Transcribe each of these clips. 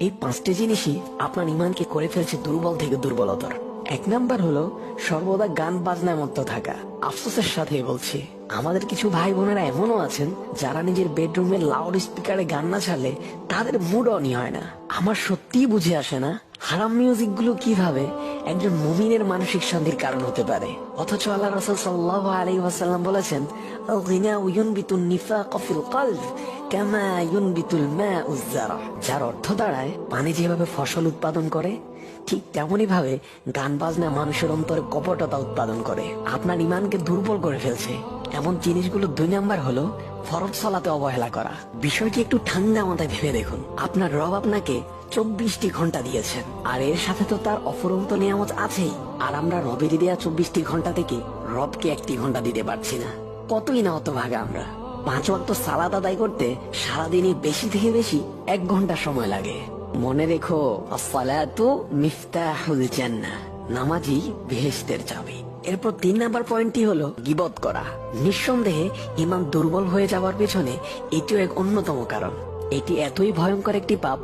এই পাঁচটি জিনিসই আপনার ইমানকে করে ফেলছে দুর্বল থেকে দুর্বলতর। এক নাম্বার হলো সর্বদা গান বাজনায় মত্ত থাকা। আফসোসের সাথে বলছি, আমাদের কিছু ভাই বোনেরা এমনও আছেন যারা নিজের বেডরুমের লাউড স্পিকারে গান না ছাড়লে তাদের মুড অনই হয় না। আমার সত্যিই বুঝে আসে না হারাম মিউজিক গুলো কিভাবে একজন মুমিনের মানসিক শান্তির কারণ হতে পারে, অথচ আল্লাহ রাসূল সাল্লাল্লাহু আলাইহি ওয়াসাল্লাম বলেছেন, আল গিনা ইউনবিতুন নিফাক ফিল কলব কামা ইউনবিতুল মাউজ যারা। যার অর্থ দাঁড়ায়, পানি যেভাবে ফসল উৎপাদন করে ঠিক তেমনি ভাবে গান বাজনা মানুষের অন্তরে কপটতা উৎপাদন করে, আপনার ইমানকে দুর্বল করে ফেলছে। এমন জিনিসগুলো 2 নাম্বার হলো ফরজ সালাতে অবহেলা করা। বিষয়টি একটু ঠান্ডা মাথায় ভেবে দেখুন, আপনার রব আপনাকে 24টি ঘন্টা দিয়েছেন, আর এর সাথে তো তার অফুরন্ত নিয়ামত আছেই। আর আমরা রবের দেয়া 24টি ঘন্টা থেকে রবকে 1টি ঘন্টা দিতে পারছি না। কতই না হতভাগা আমরা। 5 ওয়াক্ত সালাত আদায় করতে সারাদিনে বেশি থেকে বেশি 1 ঘন্টা সময় লাগে। মনে রেখো, আসসালাতু মিফতাহুল জান্নাহ, নামাজই বেহেশতের চাবি। এরপর 3 নাম্বার পয়েন্টটি হলো গীবত করা। নিঃসন্দেহে ইমান দুর্বল হয়ে যাওয়ার পেছনে এটিও এক অন্যতম কারণ। এটি এতই ভয়ঙ্কর একটি পাপ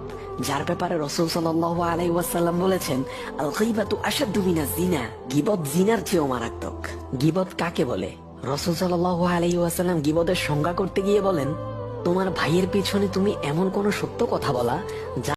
যার ব্যাপারে রাসূল সাল্লাল্লাহু আলাইহি ওয়াসাল্লাম বলেছেন, আল গীবাতু আশাদ্দু মিনাজ জিনা। গীবত জিনার চেয়েও মারাত্মক। গীবত কাকে বলে? রাসূল সাল্লাল্লাহু আলাইহি ওয়াসাল্লাম গীবতের সংজ্ঞা করতে গিয়ে বলেন, তোমার ভাইয়ের পেছনে তুমি এমন কোন সত্য কথা বলা যা